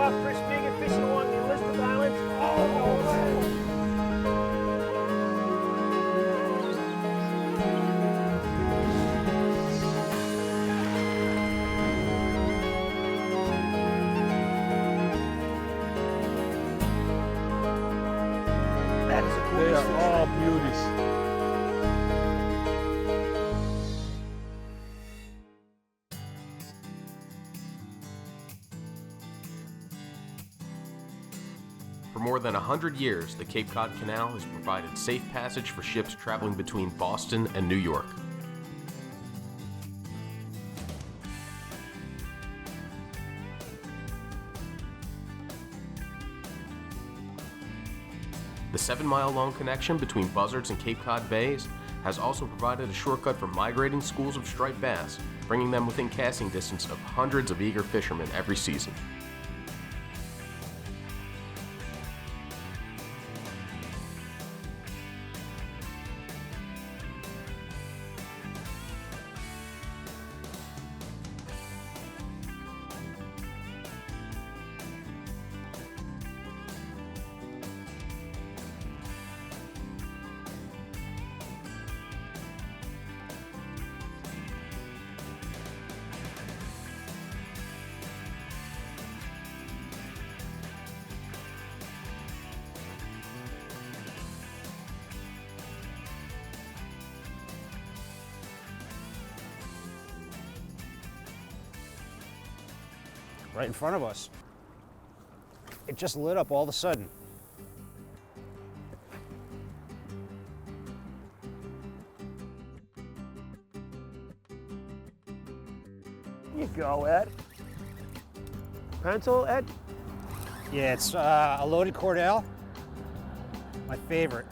off Chris Megan fishing along the Elizabeth Islands. Oh, no way. That is a gorgeous fish. They are all beauties. For more than 100 years, the Cape Cod Canal has provided safe passage for ships traveling between Boston and New York. The 7-mile-long connection between Buzzards and Cape Cod Bays has also provided a shortcut for migrating schools of striped bass, bringing them within casting distance of hundreds of eager fishermen every season. Right in front of us. It just lit up all of a sudden. Here you go, Ed. Pencil, Ed? Yeah, it's a loaded cordell. My favorite.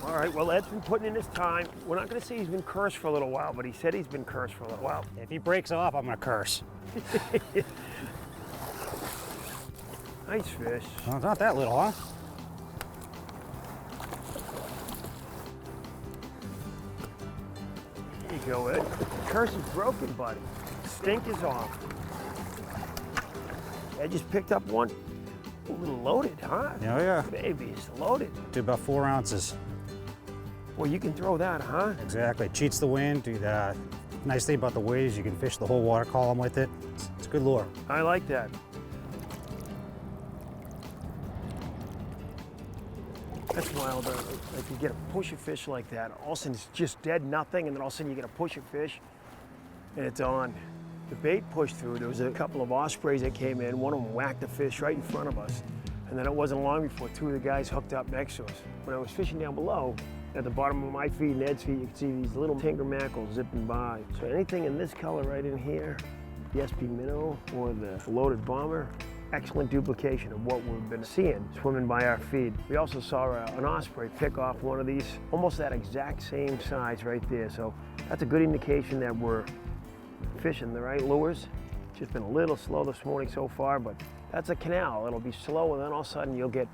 All right, well, Ed's been putting in his time. We're not gonna say he's been cursed for a little while, but he said he's been cursed for a little while. If he breaks off, I'm gonna curse. Nice fish. Well, it's not that little, huh? There you go, Ed. Curse is broken, buddy. Stink is off. Ed just picked up one. A little loaded, huh? Oh, yeah. Baby, it's loaded. Do about 4 ounces. Well, you can throw that, huh? Exactly. Cheats the wind. Do that. Nice thing about the weight is you can fish the whole water column with it. It's good lure. I like that. That's wild. Like you get a pusher fish like that, all of a sudden it's just dead nothing, and then all of a sudden you get a pusher fish, and it's on. The bait pushed through. There was a couple of ospreys that came in. One of them whacked the fish right in front of us, and then it wasn't long before 2 of the guys hooked up next to us. When I was fishing down below, at the bottom of my feet and Ed's feet, you can see these little tinker mackerels zipping by. So anything in this color right in here, the SP minnow or the loaded bomber, excellent duplication of what we've been seeing swimming by our feed. We also saw an osprey pick off one of these, almost that exact same size right there. So that's a good indication that we're fishing the right lures. Just been a little slow this morning so far, but that's a canal. It'll be slow, and then all of a sudden you'll get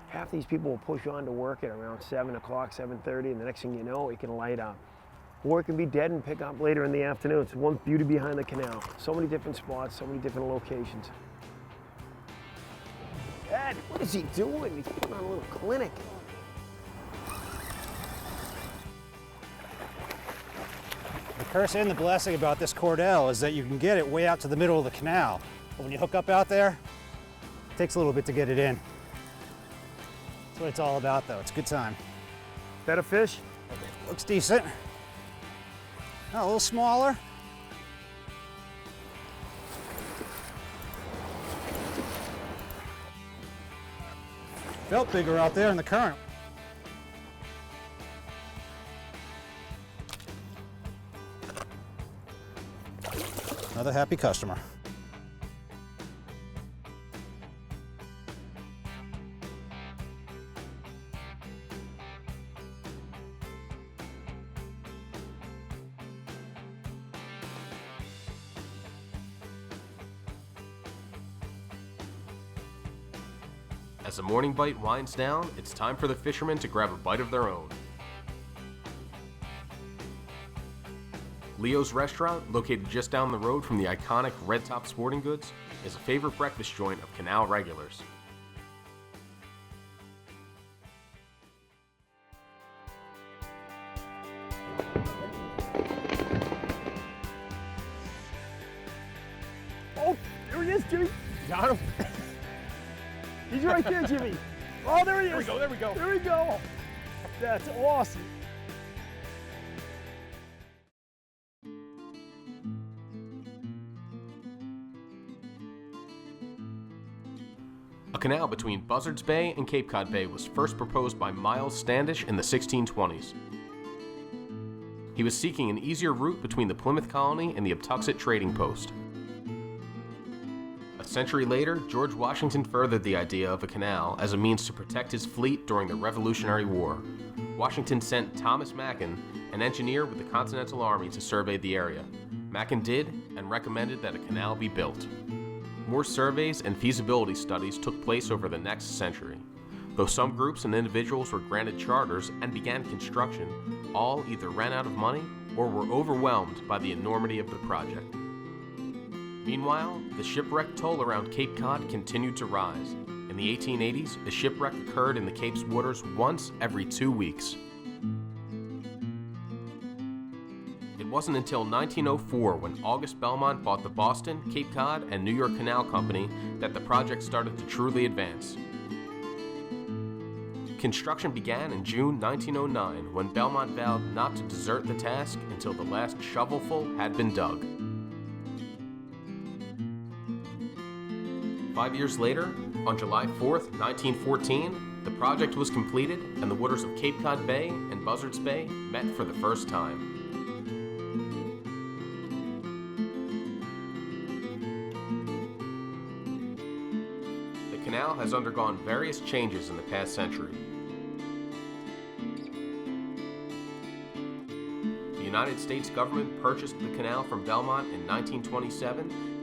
half these people will push on to work at around 7 o'clock, 7:30, and the next thing you know, it can light up. Or it can be dead and pick up later in the afternoon. It's one beauty behind the canal. So many different spots, so many different locations. Ed, what is he doing? He's putting on a little clinic. The curse and the blessing about this cordell is that you can get it way out to the middle of the canal. But when you hook up out there, it takes a little bit to get it in. That's what it's all about, though. It's a good time. Better fish? Looks decent. Oh, a little smaller. Felt bigger out there in the current. Another happy customer. As the morning bite winds down, it's time for the fishermen to grab a bite of their own. Leo's Restaurant, located just down the road from the iconic Red Top Sporting Goods, is a favorite breakfast joint of canal regulars. Oh, there he is, Jimmy. Got him. He's right there, Jimmy. Oh, there he is. There we go. There we go. That's awesome. A canal between Buzzards Bay and Cape Cod Bay was first proposed by Miles Standish in the 1620s. He was seeking an easier route between the Plymouth colony and the Uptuxet trading post. A century later, George Washington furthered the idea of a canal as a means to protect his fleet during the Revolutionary War. Washington sent Thomas Mackin, an engineer with the Continental Army, to survey the area. Mackin did, and recommended that a canal be built. More surveys and feasibility studies took place over the next century. Though some groups and individuals were granted charters and began construction, all either ran out of money or were overwhelmed by the enormity of the project. Meanwhile, the shipwreck toll around Cape Cod continued to rise. In the 1880s, a shipwreck occurred in the Cape's waters once every 2 weeks. It wasn't until 1904, when August Belmont bought the Boston, Cape Cod, and New York Canal Company, that the project started to truly advance. Construction began in June 1909, when Belmont vowed not to desert the task until the last shovelful had been dug. 5 years later, on July 4th, 1914, the project was completed and the waters of Cape Cod Bay and Buzzards Bay met for the first time. The canal has undergone various changes in the past century. The United States government purchased the canal from Belmont in 1927,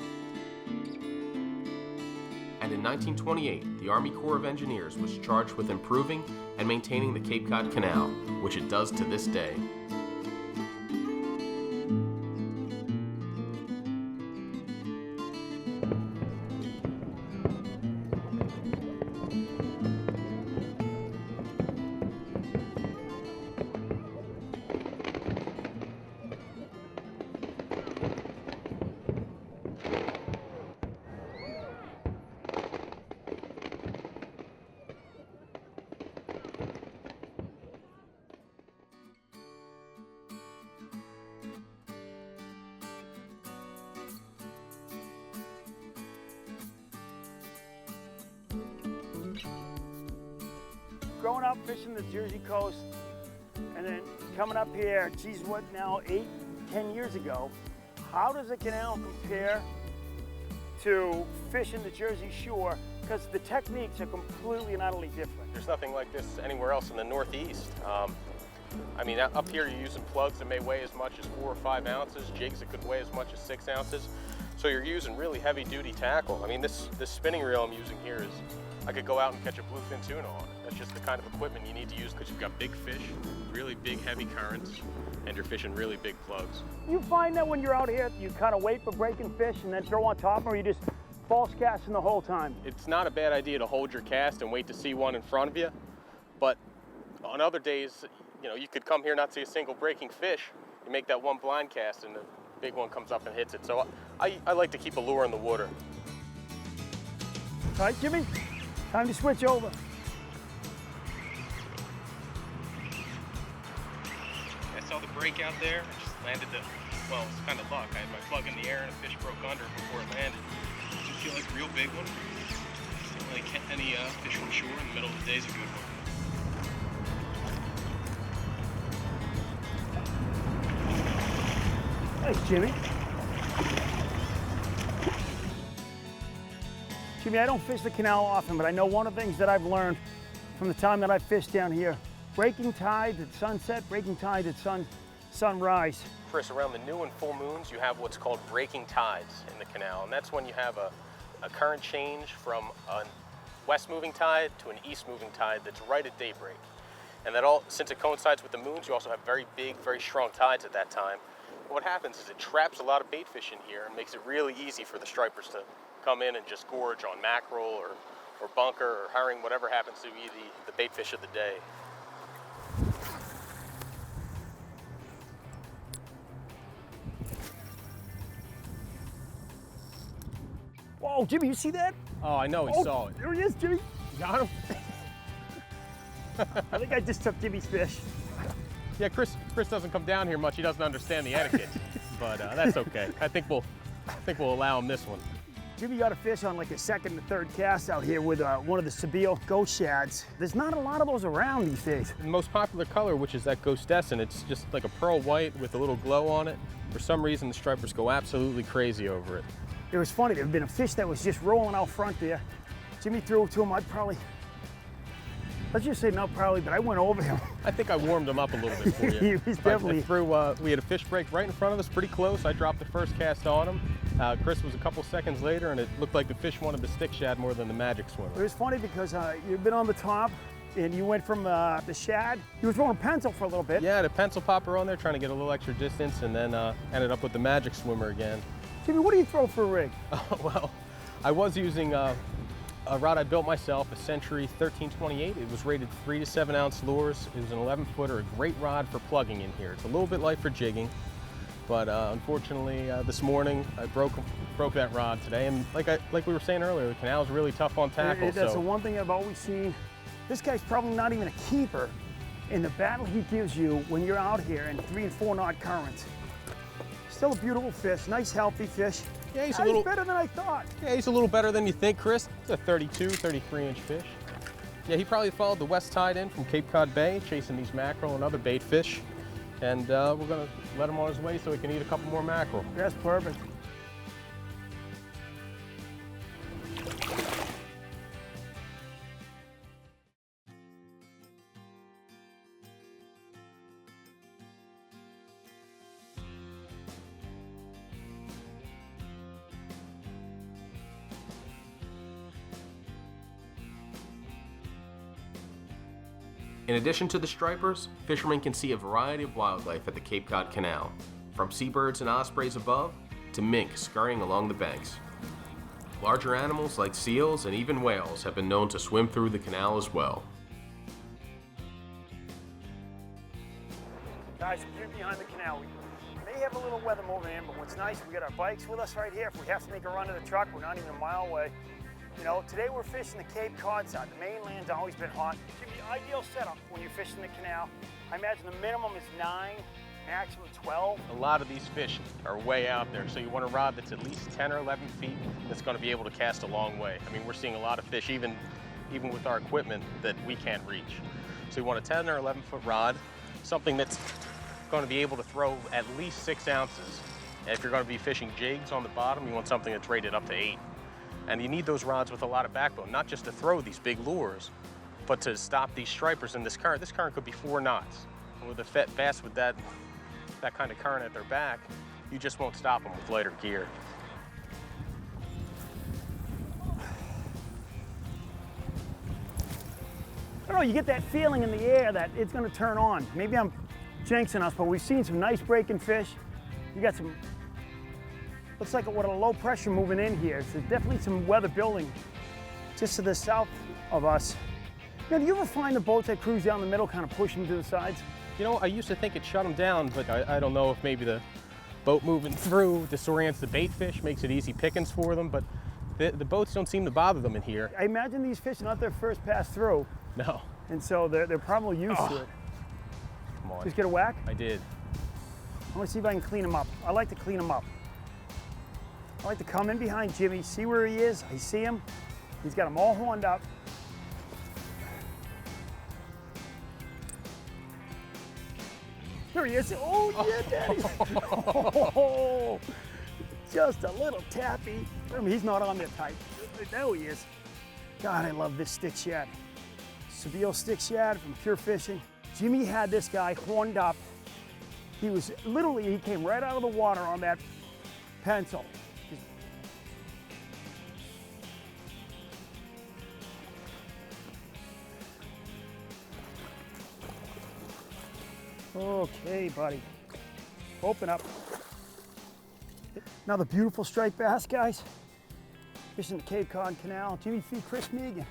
and in 1928, the Army Corps of Engineers was charged with improving and maintaining the Cape Cod Canal, which it does to this day. Growing up fishing the Jersey coast and then coming up here, geez, what now, 8, 10 years ago, how does a canal compare to fishing the Jersey shore? Because the techniques are completely and utterly different. There's nothing like this anywhere else in the Northeast. I mean, up here you're using plugs that may weigh as much as 4 or 5 ounces, jigs that could weigh as much as 6 ounces. So you're using really heavy duty tackle. I mean, this spinning reel I'm using here is, I could go out and catch a bluefin tuna on it. That's just the kind of equipment you need to use because you've got big fish, really big heavy currents, and you're fishing really big plugs. You find that when you're out here, you kind of wait for breaking fish and then throw on top, or you just false casting the whole time? It's not a bad idea to hold your cast and wait to see one in front of you, but on other days, you know, you could come here not see a single breaking fish. You make that one blind cast and the big one comes up and hits it. So I like to keep a lure in the water. All right, Jimmy, time to switch over. I saw the break out there. I just landed well, it's kind of luck. I had my plug in the air and a fish broke under before it landed. It didn't feel like a real big one. Don't really catch any fish from shore in the middle of the day is a good one. Thanks, Jimmy. Jimmy, I don't fish the canal often, but I know one of the things that I've learned from the time that I've fished down here, breaking tide at sunset, breaking tide at sunrise. Chris, around the new and full moons, you have what's called breaking tides in the canal, and that's when you have a current change from west moving tide to an east moving tide that's right at daybreak. And that since it coincides with the moons, you also have very big, very strong tides at that time. And what happens is it traps a lot of bait fish in here and makes it really easy for the stripers to come in and just gorge on mackerel or bunker or herring, whatever happens to be the bait fish of the day. Whoa, Jimmy, you see that? Oh, I know, he saw it. There he is, Jimmy. You got him? I think I just took Jimmy's fish. Yeah, Chris doesn't come down here much. He doesn't understand the etiquette, but that's okay. I think we'll allow him this one. Jimmy got a fish on like a second or third cast out here with one of the Sebile ghost shads. There's not a lot of those around these days. The most popular color, which is that ghostescent, it's just like a pearl white with a little glow on it. For some reason, the stripers go absolutely crazy over it. It was funny, there had been a fish that was just rolling out front there. Jimmy threw it to him, let's just say not probably, but I went over him. I think I warmed him up a little bit for you. He was definitely... we had a fish break right in front of us, pretty close. I dropped the first cast on him. Chris was a couple seconds later, and it looked like the fish wanted the stick shad more than the magic swimmer. It was funny because you've been on the top, and you went from the shad. You were throwing a pencil for a little bit. Yeah, the pencil popper on there, trying to get a little extra distance, and then ended up with the magic swimmer again. Jimmy, what do you throw for a rig? Well, I was using a rod I built myself, a Century 1328. It was rated 3 to 7 ounce lures. It was an 11-footer, a great rod for plugging in here. It's a little bit light for jigging, but unfortunately this morning I broke that rod today. And like we were saying earlier, the canal is really tough on tackle. That's the one thing I've always seen. This guy's probably not even a keeper in the battle he gives you when you're out here in 3 and 4 knot currents. Still a beautiful fish, nice healthy fish. Yeah, he's better than I thought. Yeah, he's a little better than you think, Chris. It's a 32, 33-inch fish. Yeah, he probably followed the west tide in from Cape Cod Bay, chasing these mackerel and other bait fish. And we're gonna let him on his way so he can eat a couple more mackerel. That's perfect. In addition to the stripers, fishermen can see a variety of wildlife at the Cape Cod Canal, from seabirds and ospreys above to mink scurrying along the banks. Larger animals like seals and even whales have been known to swim through the canal as well. Guys, we're behind the canal. We may have a little weather moving in, but what's nice, we got our bikes with us right here. If we have to make a run to the truck, we're not even a mile away. You know, today we're fishing the Cape Cod side. The mainland's always been hot. It should be the ideal setup when you're fishing the canal. I imagine the minimum is 9, maximum 12. A lot of these fish are way out there, so you want a rod that's at least 10 or 11 feet that's going to be able to cast a long way. I mean, we're seeing a lot of fish, even with our equipment, that we can't reach. So you want a 10 or 11 foot rod, something that's going to be able to throw at least 6 ounces. And if you're going to be fishing jigs on the bottom, you want something that's rated up to 8. And you need those rods with a lot of backbone, not just to throw these big lures, but to stop these stripers in this current. This current could be 4 knots. And with a bass with that kind of current at their back, you just won't stop them with lighter gear. I don't know, you get that feeling in the air that it's going to turn on. Maybe I'm jinxing us, but we've seen some nice breaking fish. You got some, looks like what a low pressure moving in here. So there's definitely some weather building just to the south of us. You know, do you ever find the boats that cruise down the middle kind of push them to the sides? You know, I used to think it shut them down, but I don't know if maybe the boat moving through disorients the bait fish, makes it easy pickings for them, but the boats don't seem to bother them in here. I imagine these fish are not their first pass through. No. And so they're probably used to it. Come on. Just get a whack? I did. I want to see if I can clean them up. I like to clean them up. I like to come in behind Jimmy, see where he is. I see him. He's got them all horned up. There he is. Oh, yeah, Daddy. Oh, just a little tappy. I mean, he's not on there tight. There he is. God, I love this stick shad. Sebile stick shad from Pure Fishing. Jimmy had this guy horned up. He was literally, he came right out of the water on that pencil. Okay, buddy. Open up. Another beautiful striped bass, guys. Fishing the Cape Cod Canal. Jimmy feed Chris Megan.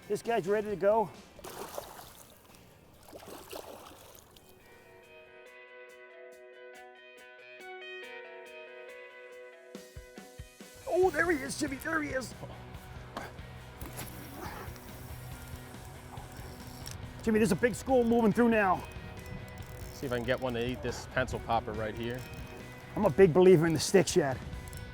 This guy's ready to go. Oh, there he is, Jimmy, there he is. Jimmy, there's a big school moving through now. See if I can get one to eat this pencil popper right here. I'm a big believer in the stick shad.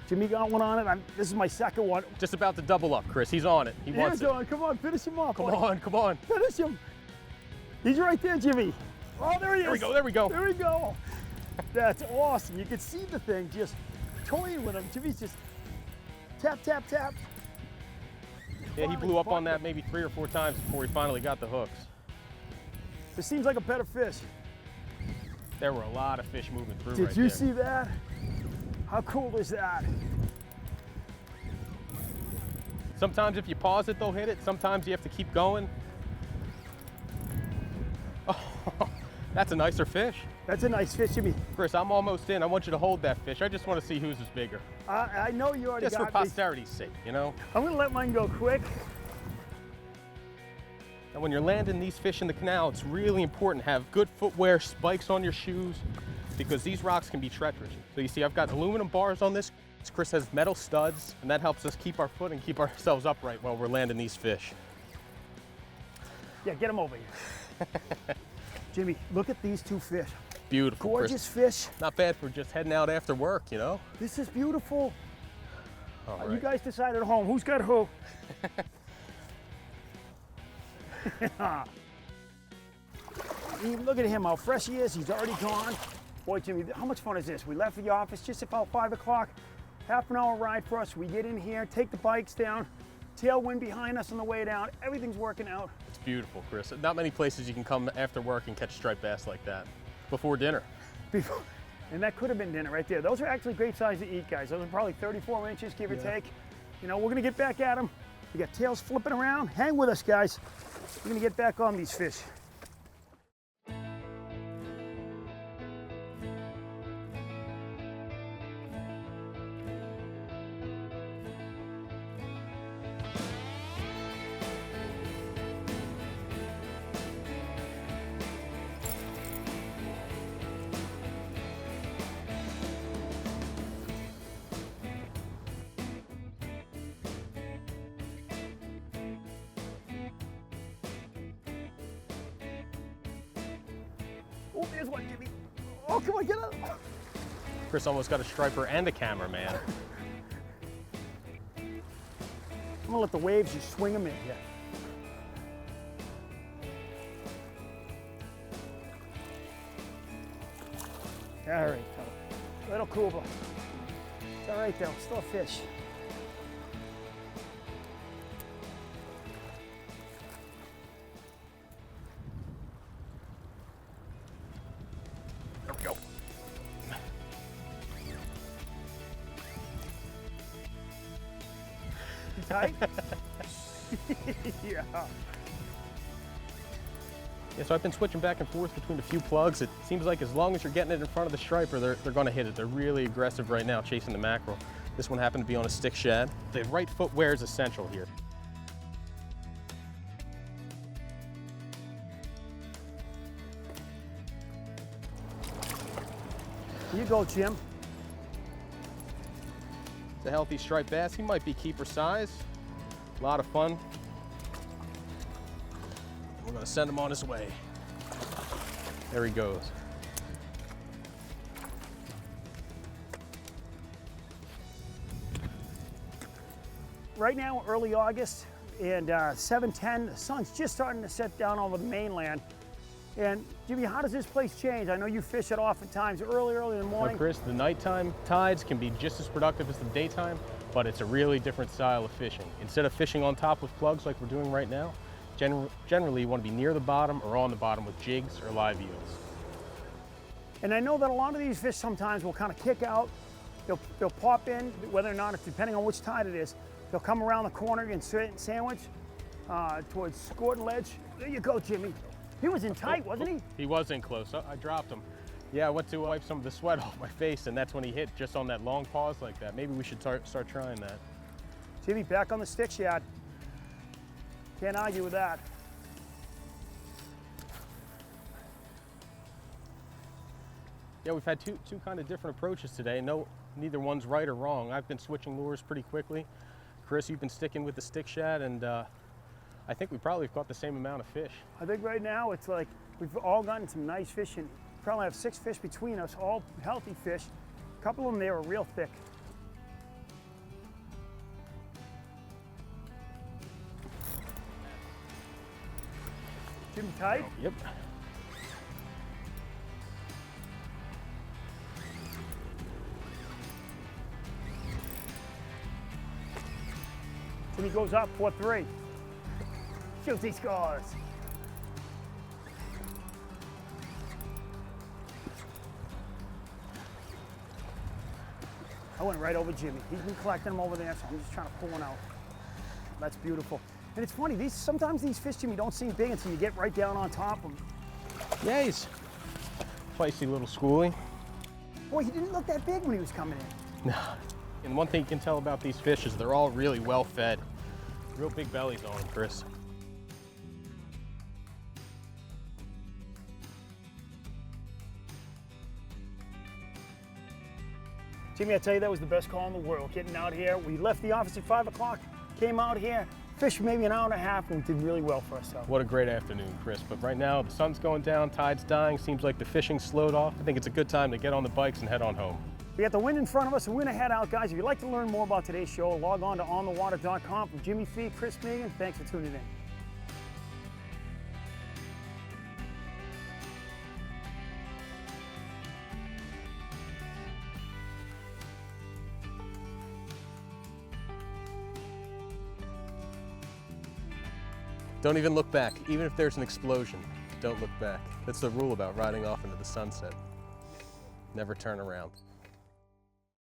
Jimmy got one on it. This is my second one. Just about to double up, Chris. He's on it. He wants it. On. Come on, finish him off. Come on, come on. Finish him. He's right there, Jimmy. Oh, there he is. There we go, there we go. There we go. That's awesome. You can see the thing just toying with him. Jimmy's just tap, tap, tap. Yeah, he blew up on that maybe 3 or 4 times before he finally got the hooks. This seems like a better fish. There were a lot of fish moving through right there. Did you see that? How cool is that? Sometimes if you pause it, they'll hit it. Sometimes you have to keep going. Oh, that's a nicer fish. That's a nice fish, Jimmy. Chris, I'm almost in. I want you to hold that fish. I just want to see whose is bigger. I know you already got Just for posterity's sake, you know? I'm gonna let mine go quick. And when you're landing these fish in the canal, it's really important to have good footwear, spikes on your shoes, because these rocks can be treacherous. So you see, I've got aluminum bars on this. Chris has metal studs, and that helps us keep our foot and keep ourselves upright while we're landing these fish. Yeah, get them over here. Jimmy, look at these 2 fish. Beautiful, Gorgeous Chris. fish. Not bad for just heading out after work, you know? This is beautiful. All right. You guys decide at home who's got who. Look at him, how fresh he is. He's already gone. Boy, Jimmy, how much fun is this? We left the office just about 5 o'clock. Half an hour ride for us. We get in here, take the bikes down, tailwind behind us on the way down. Everything's working out. It's beautiful, Chris. Not many places you can come after work and catch striped bass like that before dinner. And that could have been dinner right there. Those are actually great size to eat, guys. Those are probably 34 inches, give or take. You know, we're gonna get back at them. We got tails flipping around. Hang with us, guys. We're gonna get back on these fish. Oh, there's one, Jimmy. Oh, come on, get up. Chris almost got a striper and a cameraman. I'm gonna let the waves just swing them in here. All right, though. Little cooler. It's all right, though. Still a fish. There we go. You tight? Yeah. Yeah, so I've been switching back and forth between a few plugs. It seems like as long as you're getting it in front of the striper, they're going to hit it. They're really aggressive right now chasing the mackerel. This one happened to be on a stick shad. The right footwear is essential here. Here you go, Jim. It's a healthy striped bass. He might be keeper size. A lot of fun. We're gonna send him on his way. There he goes. Right now, early August, and 7:10, the sun's just starting to set down over the mainland. And Jimmy, how does this place change? I know you fish it oftentimes early in the morning. Now, Chris, the nighttime tides can be just as productive as the daytime, but it's a really different style of fishing. Instead of fishing on top with plugs like we're doing right now, generally you want to be near the bottom or on the bottom with jigs or live eels. And I know that a lot of these fish sometimes will kind of kick out. They'll pop in, whether or not it's depending on which tide it is. They'll come around the corner and sandwich. towards Scored Ledge. There you go, Jimmy. He was in tight, wasn't he? He was in close. I dropped him. Yeah, I went to wipe some of the sweat off my face, and that's when he hit, just on that long pause like that. Maybe we should start trying that. Jimmy, back on the stick shad. Can't argue with that. Yeah, we've had two kind of different approaches today. Neither one's right or wrong. I've been switching lures pretty quickly. Chris, you've been sticking with the stick shad, and I think we probably have caught the same amount of fish. I think right now it's like we've all gotten some nice fish in. Probably have 6 fish between us, all healthy fish. A couple of them there are real thick. Jimmy, tight? Yep. Jimmy goes up 4-3. Shoots, he scores. I went right over Jimmy. He's been collecting them over there, so I'm just trying to pull one out. That's beautiful. And it's funny, sometimes these fish, Jimmy, don't seem big until you get right down on top of them. Yeah, he's feisty little schoolie. Boy, he didn't look that big when he was coming in. No. And one thing you can tell about these fish is they're all really well fed. Real big bellies on them, Chris. Jimmy, I tell you, that was the best call in the world, getting out here. We left the office at 5 o'clock, came out here, fished maybe an hour and a half, and we did really well for ourselves. What a great afternoon, Chris. But right now, the sun's going down, tide's dying, seems like the fishing slowed off. I think it's a good time to get on the bikes and head on home. We got the wind in front of us, and we're gonna head out, guys. If you'd like to learn more about today's show, log on to onthewater.com. From Jimmy Fee, Chris Megan, thanks for tuning in. Don't even look back. Even if there's an explosion, don't look back. That's the rule about riding off into the sunset. Never turn around.